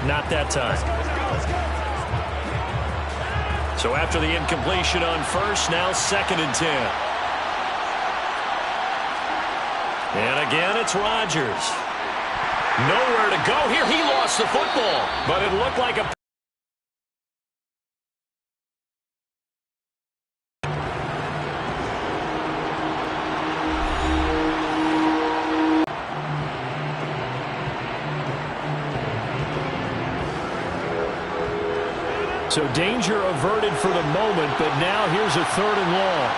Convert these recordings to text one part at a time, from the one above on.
Not that time. So after the incompletion on first, now 2nd and 10. And again, it's Rodgers. Nowhere to go here. He lost the football, but it looked like a... So danger averted for the moment, but now here's a 3rd and long.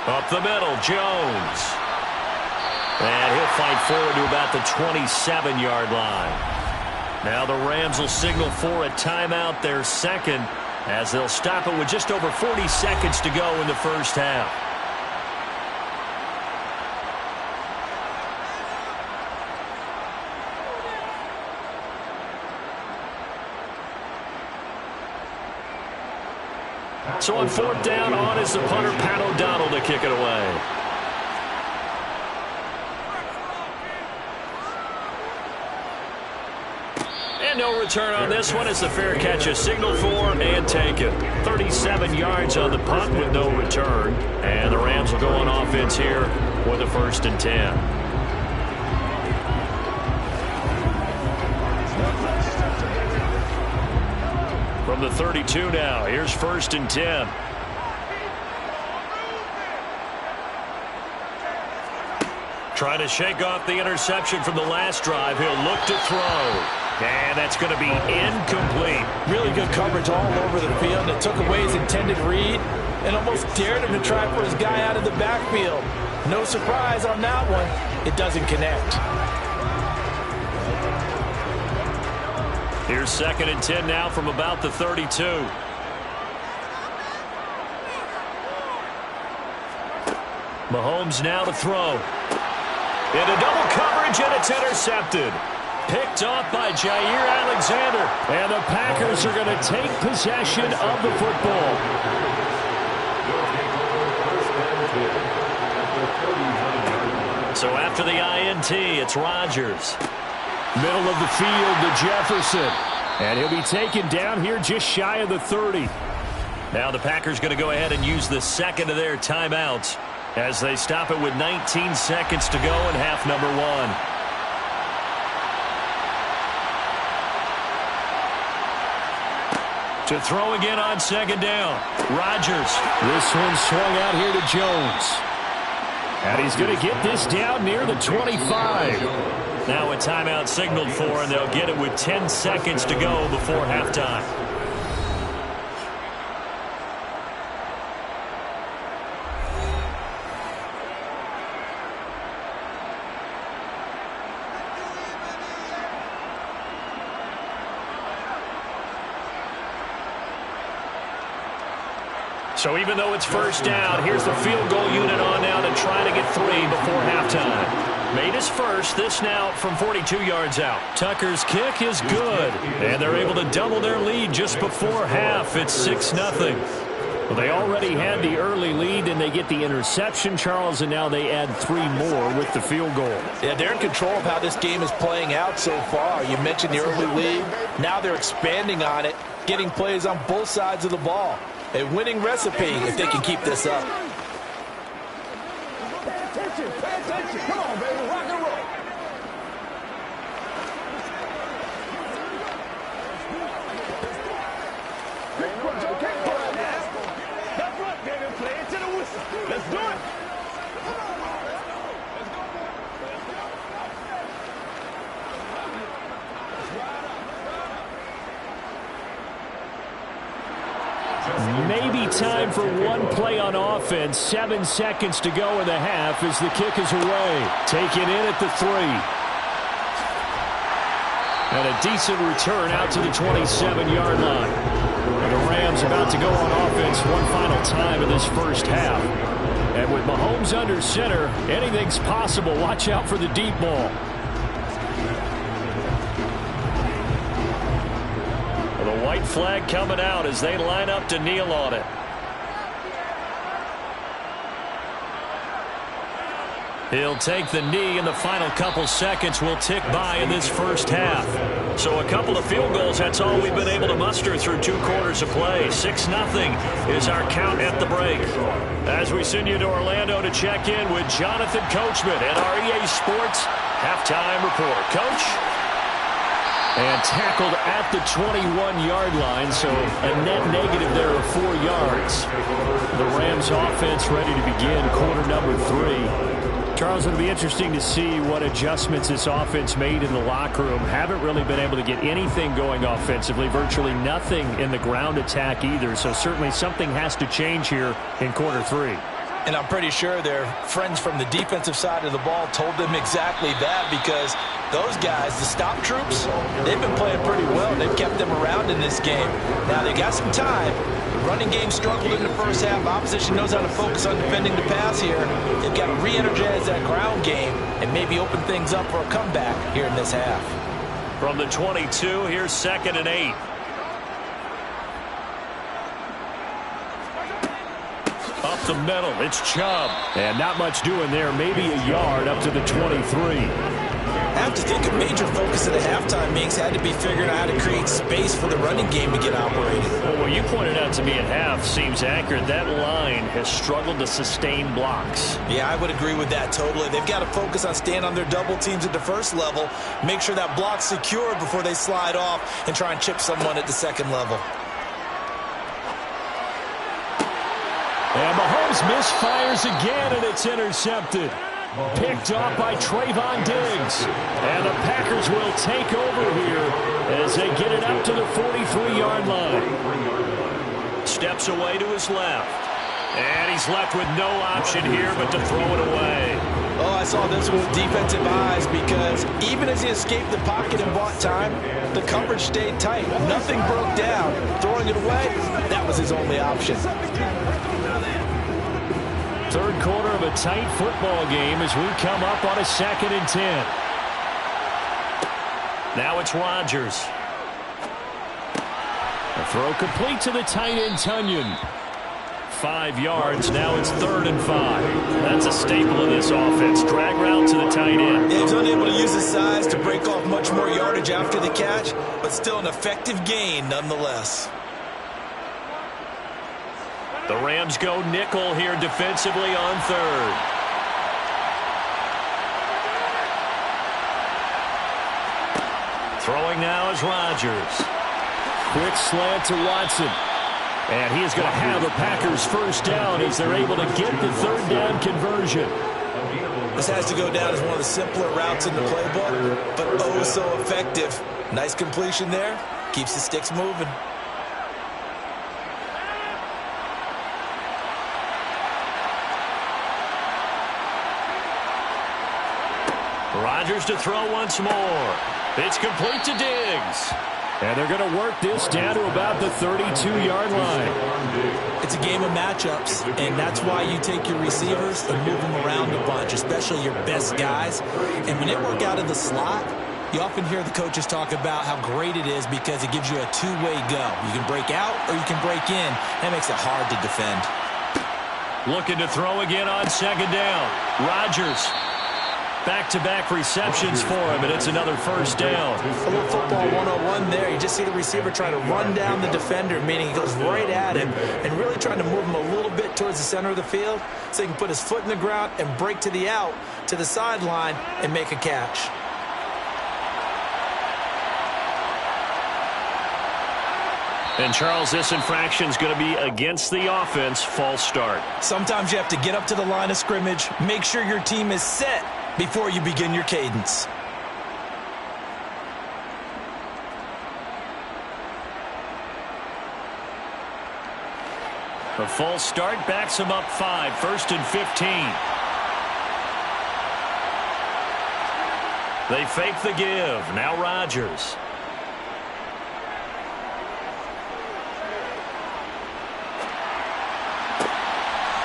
Up the middle, Jones. And he'll fight forward to about the 27-yard line. Now the Rams will signal for a timeout, their 2nd, as they'll stop it with just over 40 seconds to go in the first half. So on 4th down, on is the punter, Pat O'Donnell, to kick it away. And no return on this one as the fair catch is signaled for and taken. 37 yards on the punt with no return. And the Rams will go on offense here with a 1st and 10. From the 32 now, here's 1st and 10. Trying to shake off the interception from the last drive. He'll look to throw. And that's going to be incomplete. Really good coverage all over the field. It took away his intended read and almost dared him to try for his guy out of the backfield. No surprise on that one. It doesn't connect. Here's 2nd and 10 now from about the 32. Mahomes now to throw. Into double coverage, and it's intercepted. Picked off by Jair Alexander. And the Packers are going to take possession of the football. So after the INT, it's Rodgers. Middle of the field to Jefferson. And he'll be taken down here just shy of the 30. Now the Packers going to go ahead and use the 2nd of their timeouts as they stop it with 19 seconds to go in half number 1. To throw again on 2nd down. Rodgers. This one swung out here to Jones. And he's going to get this down near the 25. Now a timeout signaled for, and they'll get it with 10 seconds to go before halftime. So even though it's 1st down, here's the field goal unit on now to try to get 3 before halftime. Made his first, this now from 42 yards out. Tucker's kick is good, and they're able to double their lead just before half. It's 6-0. Well, they already had the early lead, and they get the interception, Charles, and now they add 3 more with the field goal. Yeah, they're in control of how this game is playing out so far. You mentioned the early lead. Now they're expanding on it, getting plays on both sides of the ball. A winning recipe if they can keep this up. Pay attention. Come on, baby. Rock and roll. That's right, baby. Play it to the whistle. Let's do it. Maybe time for one play on offense. 7 seconds to go in the half as the kick is away. Taken in at the 3. And a decent return out to the 27-yard line. And the Rams about to go on offense one final time in this first half. And with Mahomes under center, anything's possible. Watch out for the deep ball. The white flag coming out as they line up to kneel on it. He'll take the knee, and the final couple seconds will tick by in this first half. So a couple of field goals, that's all we've been able to muster through 2 quarters of play. 6-0 is our count at the break. As we send you to Orlando to check in with Jonathan Coachman at our EA Sports Halftime Report. Coach? And tackled at the 21-yard line, so a net negative there of 4 yards. The Rams offense ready to begin quarter number 3. Charles, it'll be interesting to see what adjustments this offense made in the locker room. Haven't really been able to get anything going offensively, virtually nothing in the ground attack either, so certainly something has to change here in quarter 3. And I'm pretty sure their friends from the defensive side of the ball told them exactly that, because those guys, the stop troops, they've been playing pretty well. They've kept them around in this game. Now they got some time. The running game struggled in the first half. Opposition knows how to focus on defending the pass here. They've got to re-energize that ground game and maybe open things up for a comeback here in this half. From the 22, here's 2nd and 8. Up the middle, it's Chubb. And not much doing there, maybe a yard up to the 23. I have to think a major focus of the halftime meetings had to be figuring out how to create space for the running game to get operated. Well, what you pointed out to me at half seems accurate. That line has struggled to sustain blocks. Yeah, I would agree with that totally. They've got to focus on staying on their double teams at the first level, make sure that block's secure before they slide off and try and chip someone at the second level. And Mahomes misfires again, and it's intercepted. Picked off by Trayvon Diggs. And the Packers will take over here as they get it up to the 43-yard line. Steps away to his left. And he's left with no option here but to throw it away. Oh, I saw this with defensive eyes, because even as he escaped the pocket and bought time, the coverage stayed tight. Nothing broke down. Throwing it away, that was his only option. Third quarter of a tight football game as we come up on a 2nd and 10. Now it's Rodgers. A throw complete to the tight end, Tunyon. 5 yards. Now it's 3rd and 5. That's a staple of this offense. Drag route to the tight end. Yeah, he's unable to use his size to break off much more yardage after the catch, but still an effective gain nonetheless. The Rams go nickel here defensively on 3rd. Throwing now is Rodgers. Quick slant to Watson. And he is going to have the Packers first down as they're able to get the 3rd down conversion. This has to go down as one of the simpler routes in the playbook, but oh so effective. Nice completion there. Keeps the sticks moving. Rodgers to throw once more. It's complete to Diggs. And they're going to work this down to about the 32-yard line. It's a game of matchups, and that's why you take your receivers and move them around a bunch, especially your best guys. And when they work out of the slot, you often hear the coaches talk about how great it is because it gives you a two-way go. You can break out or you can break in. That makes it hard to defend. Looking to throw again on 2nd down. Rodgers. Back-to-back receptions for him, and it's another first down. A little football 101 there. You just see the receiver trying to run down the defender, meaning he goes right at him and really trying to move him a little bit towards the center of the field so he can put his foot in the ground and break to the out, to the sideline, and make a catch. And, Charles, this infraction is going to be against the offense. False start. Sometimes you have to get up to the line of scrimmage, make sure your team is set before you begin your cadence. A false start backs him up 5. 1st and 15. They fake the give. Now Rodgers.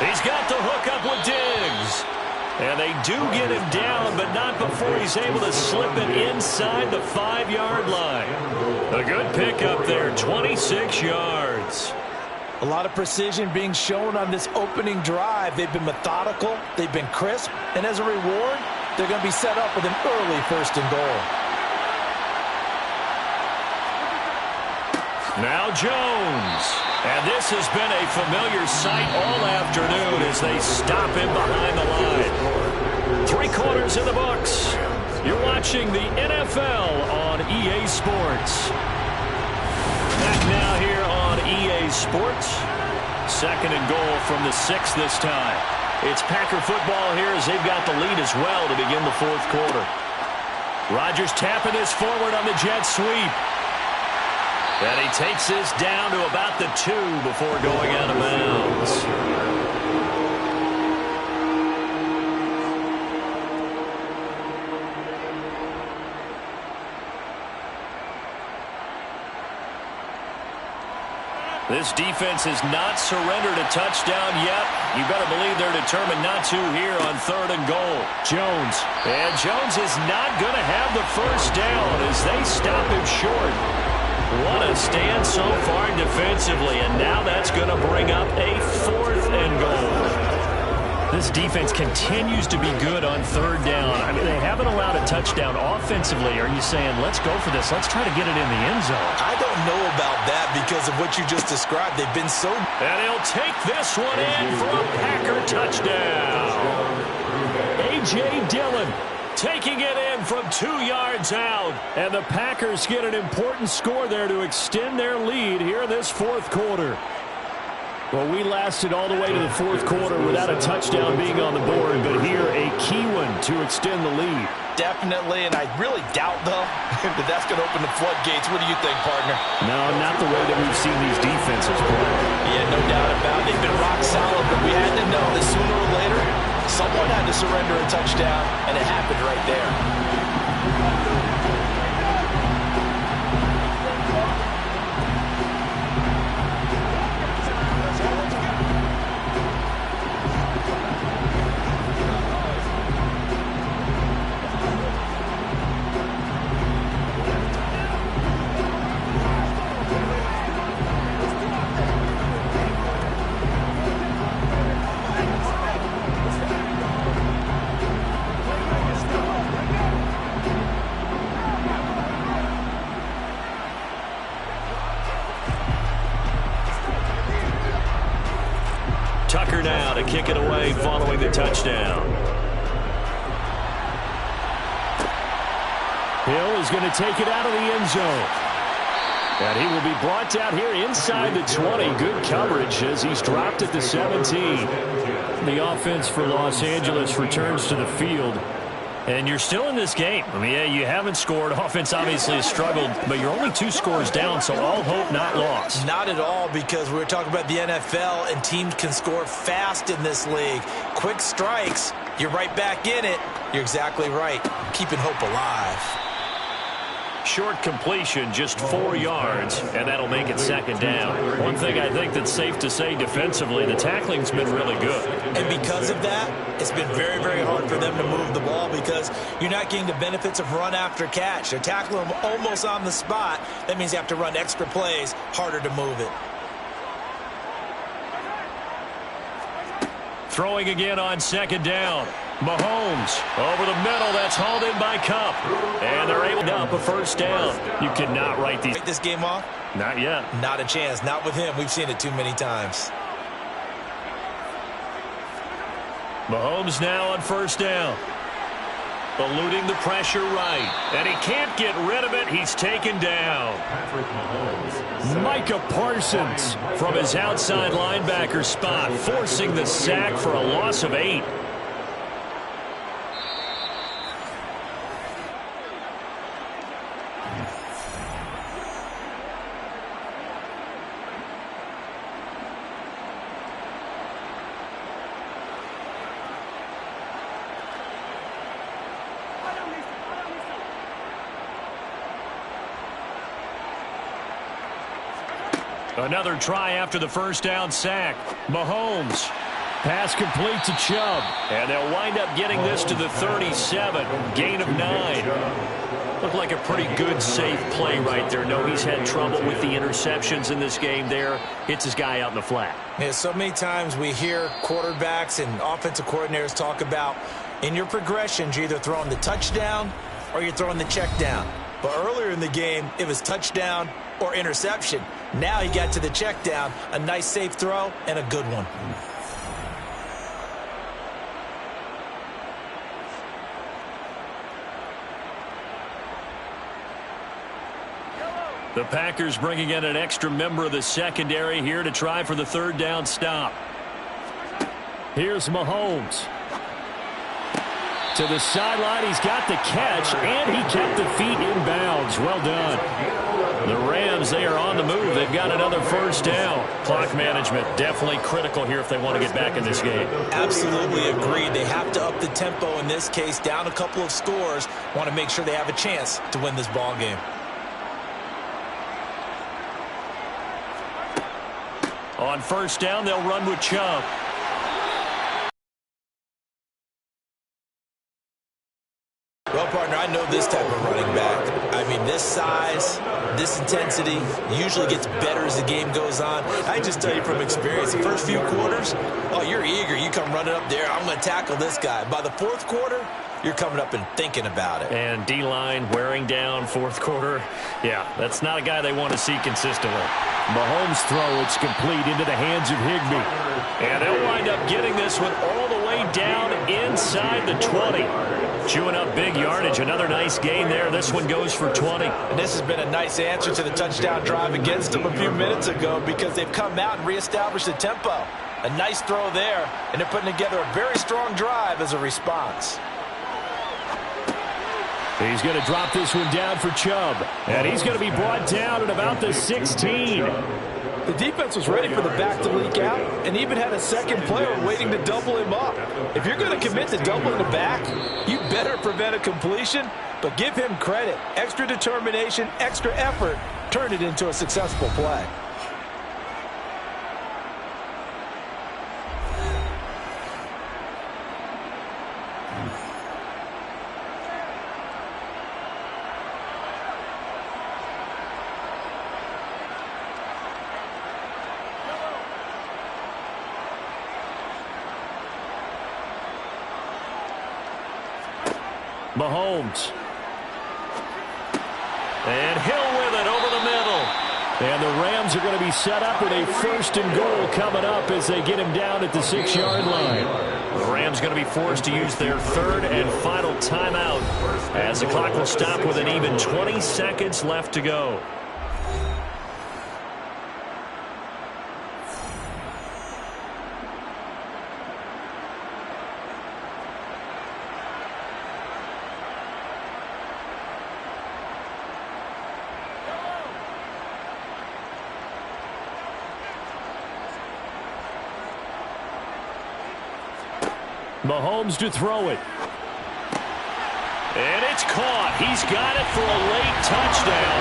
He's got the hook up with Diggs. And they do get him down, but not before he's able to slip it inside the 5-yard line. A good pickup there, 26 yards. A lot of precision being shown on this opening drive. They've been methodical, they've been crisp, and as a reward, they're going to be set up with an early 1st and goal. Now Jones. And this has been a familiar sight all afternoon as they stop him behind the line. 3 quarters in the books. You're watching the NFL on EA Sports. Back now here on EA Sports. 2nd and goal from the 6 this time. It's Packer football here as they've got the lead as well to begin the 4th quarter. Rodgers tapping this forward on the jet sweep. And he takes this down to about the 2 before going out of bounds. This defense has not surrendered a touchdown yet. You better believe they're determined not to here on 3rd and goal. Jones. And Jones is not going to have the first down as they stop him short. What a stand so far defensively, and now that's going to bring up a 4th and goal. This defense continues to be good on 3rd down. I mean, they haven't allowed a touchdown offensively. Are you saying, let's go for this, let's try to get it in the end zone? I don't know about that because of what you just described. They've been so... And he'll take this one in for a Packer touchdown. A.J. Dillon taking it in from 2 yards out. And the Packers get an important score there to extend their lead here in this 4th quarter. Well, we lasted all the way to the 4th quarter without a touchdown being on the board, but here a key one to extend the lead. Definitely, and I really doubt, though, that that's going to open the floodgates. What do you think, partner? No, not the way that we've seen these defenses play. Yeah, no doubt about it. They've been rock solid, but we had to know that sooner or later, someone had to surrender a touchdown, and it happened right there. Tucker now to kick it away following the touchdown. Hill is going to take it out of the end zone. And he will be brought down here inside the 20. Good coverage as he's dropped at the 17. The offense for Los Angeles returns to the field. And you're still in this game. I mean, yeah, you haven't scored. Offense obviously has struggled, but you're only 2 scores down, so all hope not lost. Not at all, because we're talking about the NFL, and teams can score fast in this league. Quick strikes, you're right back in it. You're exactly right. Keeping hope alive. Short completion, just 4 yards, and that'll make it 2nd down. One thing I think that's safe to say defensively, the tackling's been really good. And because of that, it's been very, very hard for them to move the ball because you're not getting the benefits of run after catch. They're tackling them almost on the spot. That means you have to run extra plays, harder to move it. Throwing again on 2nd down. Mahomes over the middle. That's hauled in by Kupp. And they're able to up a 1st down. You cannot write this game off? Not yet. Not a chance. Not with him. We've seen it too many times. Mahomes now on 1st down. Eluding the pressure right. And he can't get rid of it. He's taken down. Micah Parsons from his outside linebacker spot, forcing the sack for a loss of 8. Another try after the 1st down sack. Mahomes. Pass complete to Chubb. And they'll wind up getting this to the 37. Gain of 9. Looked like a pretty good, safe play right there. No, he's had trouble with the interceptions in this game there. Hits his guy out in the flat. Yeah, so many times we hear quarterbacks and offensive coordinators talk about in your progressions, you're either throwing the touchdown or you're throwing the check down. But earlier in the game, it was touchdown or interception. Now he got to the check down, a nice safe throw, and a good one. The Packers bringing in an extra member of the secondary here to try for the third down stop. Here's Mahomes. To the sideline, he's got the catch, and he kept the feet in bounds. Well done. The Rams, they are on the move. They've got another first down. Clock management definitely critical here if they want to get back in this game. Absolutely agreed. They have to up the tempo in this case, down a couple of scores. Want to make sure they have a chance to win this ball game. On first down, they'll run with Chubb. Well, partner, I know this type of running back. I mean, this size, this intensity usually gets better as the game goes on. I just tell you from experience, the first few quarters, oh, you're eager. You come running up there, I'm going to tackle this guy. By the fourth quarter, you're coming up and thinking about it. And D-line wearing down fourth quarter. Yeah, that's not a guy they want to see consistently. Mahomes' throw, it's complete into the hands of Higbee. And they'll wind up getting this one all the way down inside the 20. Chewing up big yardage. Another nice gain there. This one goes for 20. And this has been a nice answer to the touchdown drive against them a few minutes ago because they've come out and reestablished the tempo. A nice throw there, and they're putting together a very strong drive as a response. He's going to drop this one down for Chubb. And he's going to be brought down at about the 16. The defense was ready for the back to leak out and even had a second player waiting to double him up. If you're going to commit to doubling the back, you better prevent a completion, but give him credit. Extra determination, extra effort, turned it into a successful play. Mahomes. And Hill with it over the middle. And the Rams are going to be set up with a first and goal coming up as they get him down at the 6-yard line. The Rams going to be forced to use their third and final timeout as the clock will stop with an even 20 seconds left to go. Mahomes to throw it. And it's caught. He's got it for a late touchdown.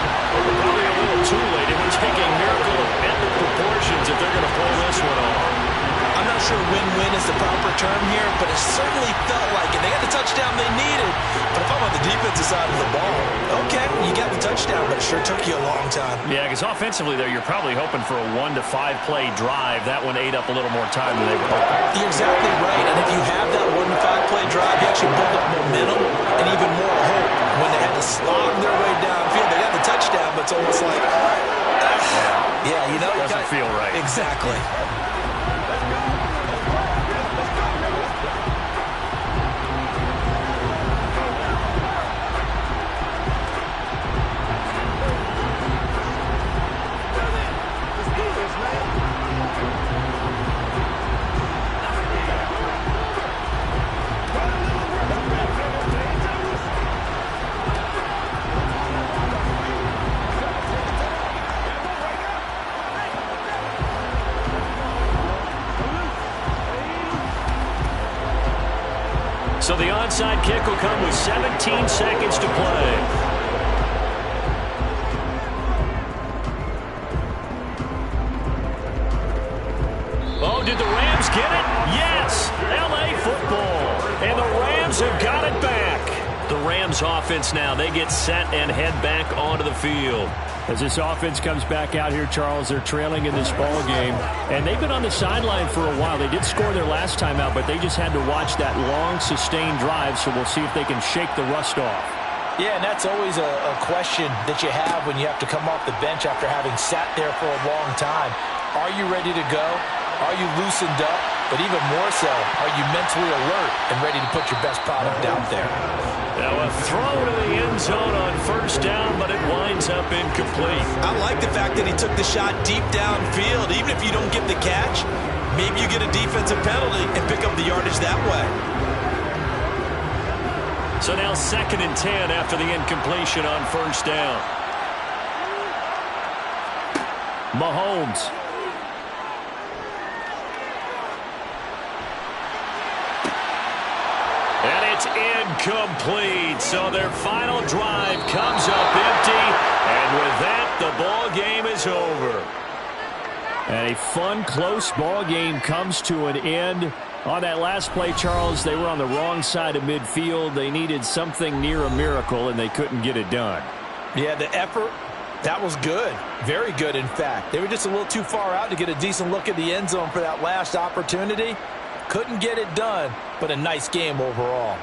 Probably a little too late. It would take a miracle of epic proportions if they're going to pull this one off. I'm not sure win-win is the proper term here, but it certainly felt like it. They got the touchdown they needed. But if I'm on the defensive side of the ball, okay, you got the touchdown, but it sure took you a long time. Yeah, because offensively, though, you're probably hoping for a 1 to 5 play drive. That one ate up a little more time than they were hoping. You're exactly right. And if you have that 1 to 5 play drive, you actually build up momentum and even more hope. When they had to slog their way downfield, they got the touchdown, but it's almost like, yeah, you know, doesn't feel right. Exactly. So the onside kick will come with 17 seconds to play. Oh, did the Rams get it? Yes! L.A. football. And the Rams have got it back. The Rams offense defense now. They get set and head back onto the field. As this offense comes back out here, Charles, they're trailing in this ball game. And they've been on the sideline for a while. They did score their last time out, but they just had to watch that long, sustained drive, so we'll see if they can shake the rust off. Yeah, and that's always a question that you have when you have to come off the bench after having sat there for a long time. Are you ready to go? Are you loosened up? But even more so, are you mentally alert and ready to put your best product out there? Now a throw to the end zone on first down, but it winds up incomplete. I like the fact that he took the shot deep downfield. Even if you don't get the catch, maybe you get a defensive penalty and pick up the yardage that way. So now 2nd and 10 after the incompletion on first down. Mahomes. And it's incomplete. So their final drive comes up empty. And with that, the ball game is over. And a fun, close ball game comes to an end. On that last play, Charles, they were on the wrong side of midfield. They needed something near a miracle, and they couldn't get it done. Yeah, the effort, that was good. Very good, in fact. They were just a little too far out to get a decent look at the end zone for that last opportunity. Couldn't get it done, but a nice game overall.